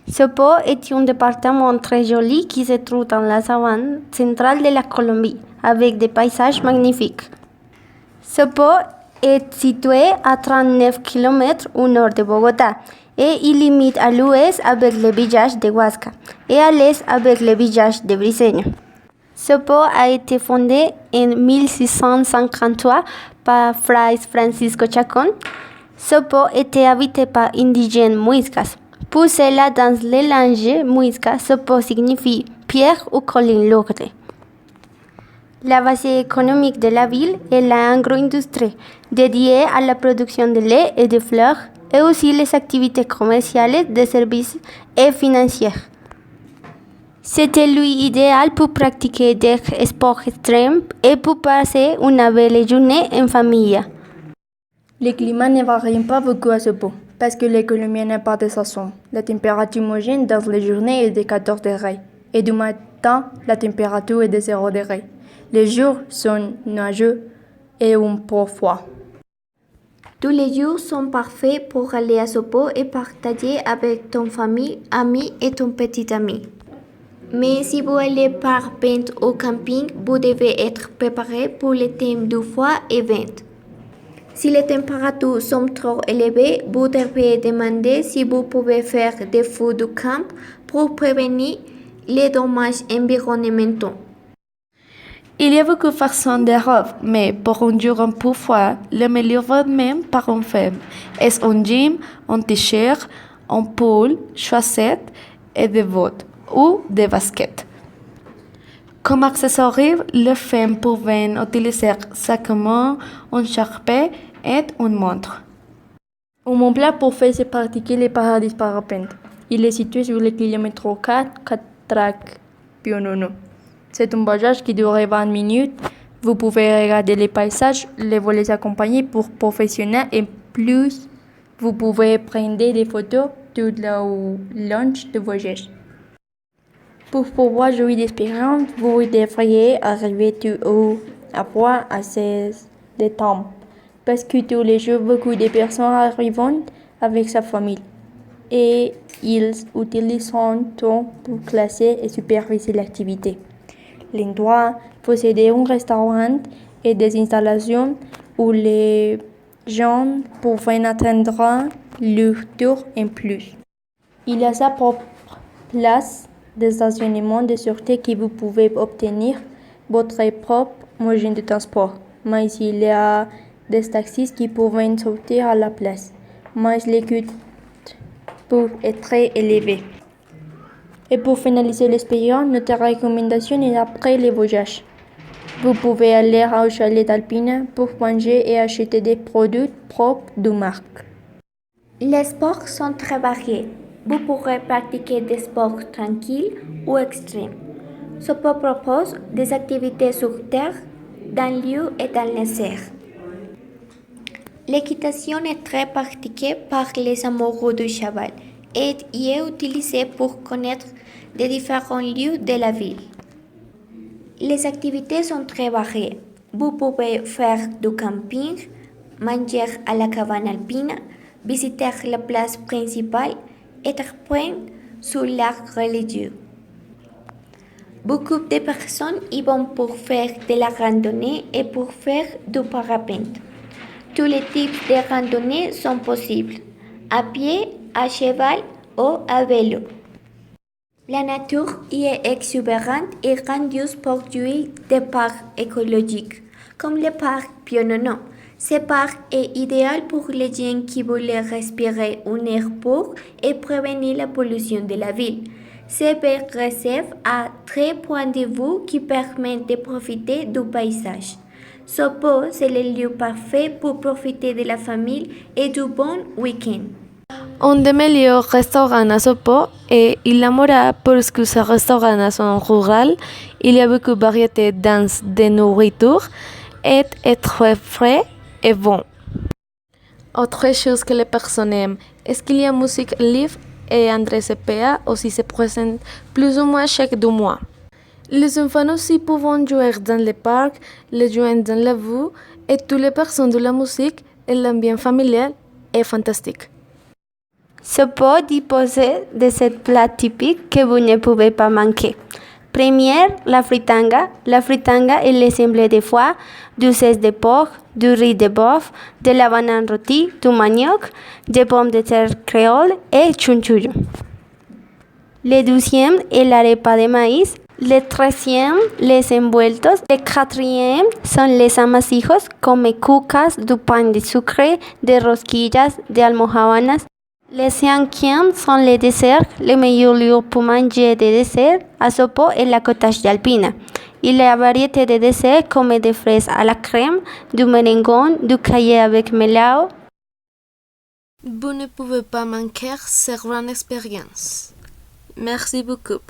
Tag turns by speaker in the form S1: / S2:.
S1: Sopo est un département très joli qui se trouve dans la savane centrale de la Colombie, avec des paysages magnifiques. Sopo est situé à 39 km au nord de Bogota et il limite à l'ouest avec le village de Huasca et à l'est avec le village de Briceño. Sopo a été fondé en 1653 par Fray Francisco Chacón. Sopo était habité par indigènes muiscas. Pour cela, dans les langues muiscas, Sopo signifie pierre ou colline lourde. La base économique de la ville est l'agro-industrie, dédiée à la production de lait et de fleurs, et aussi les activités commerciales, de services et financières. C'était lieu idéal pour pratiquer des sports extrêmes et pour passer une belle journée en famille.
S2: Le climat ne varie pas beaucoup à Sopo, parce que l'économie n'est pas de saison. La température moyenne dans les journées est de 14 degrés, et du matin, la température est de 0 degrés. Les jours sont nuageux et un peu froids.
S1: Tous les jours sont parfaits pour aller à Sopo et partager avec ton famille, amis et ton petit ami. Mais si vous allez par vent au camping, vous devez être préparé pour les thèmes du froid et vent. Si les températures sont trop élevées, vous devez demander si vous pouvez faire des feux de camp pour prévenir les dommages environnementaux.
S3: Il y a beaucoup de façons de robes, mais pour un jour un peu froid, le meilleur vêtement pour une femme est un jean, un t-shirt, un pull, chaussettes et des bottes ou des baskets. Comme accessoire, les femmes peuvent utiliser sacrement, un charpet et une montre.
S2: Un bon plat pour faire c'est pratiquer le paradis parapente. Il est situé sur le kilomètre 4, Catrac Pionono. C'est un voyage qui dure 20 minutes. Vous pouvez regarder les paysages, vous les accompagner pour professionnels et plus, vous pouvez prendre des photos tout le long du voyage. Pour pouvoir jouir d'expérience, vous devriez arriver tout haut à point à 16 de temps, parce que tous les jours, beaucoup de personnes arrivent avec sa famille et ils utilisent son temps pour classer et superviser l'activité. L'endroit possède un restaurant et des installations où les gens peuvent attendre leur tour en plus. Il a sa propre place de stationnement de sûreté que vous pouvez obtenir votre propre moyen de transport. Mais il y a des taxis qui peuvent sortir à la place. Mais les coûts peuvent être élevés. Et pour finaliser l'expérience, notre recommandation est après le voyage. Vous pouvez aller au chalet d'Alpine pour manger et acheter des produits propres de marque.
S1: Les sports sont très variés. Vous pourrez pratiquer des sports tranquilles ou extrêmes. Sopo propose des activités sur terre, dans l'eau et dans les airs. L'équitation est très pratiquée par les amoureux du cheval et y est utilisée pour connaître les différents lieux de la ville. Les activités sont très variées. Vous pouvez faire du camping, manger à la cabane alpine, visiter la place principale et apprendre sur l'art religieux. Beaucoup de personnes y vont pour faire de la randonnée et pour faire du parapente. Tous les types de randonnées sont possibles, à pied, à cheval ou à vélo. La nature y est exubérante et grandiose pour jouir des parcs écologiques, comme le parc Pionono. Ce parc est idéal pour les gens qui veulent respirer un air pur et prévenir la pollution de la ville. Ce parc réserve à 3 points de vue qui permettent de profiter du paysage. Sopo, c'est le lieu parfait pour profiter de la famille et du bon week-end.
S3: Un des meilleurs restaurants à Sopo est Il Amora parce que ces restaurants sont ruraux, il y a beaucoup de variétés de nourriture et est très frais et bon. Autre chose que les personnes aiment est qu'il y a musique live et André Cepeda aussi se présente plus ou moins chaque 2 mois. Les enfants aussi peuvent jouer dans le parc, les jouer dans la vue et toutes les personnes de la musique et l'ambiance familial est fantastique.
S1: Ce pot dispose de 7 plats typiques que vous ne pouvez pas manquer. Première, la fritanga. La fritanga est l'assemblée de foie, du cesse de porc, du riz de bœuf, de la banane rôtie, du manioc, des pommes de terre créoles et chunchullo. Le deuxième est l'arepa de maïs. Le troisième, les envueltos. Le quatrième sont les amasijos, comme cucas, du pain de sucre, des rosquillas, des almojábanas. Les cinquièmes sont les desserts. Le meilleur lieu pour manger des desserts à ce pot est la cottage d'Alpina. Il y a variété de desserts comme des fraises à la crème, du merengon, du caillé avec melao.
S3: Vous ne pouvez pas manquer cette grande expérience. Merci beaucoup.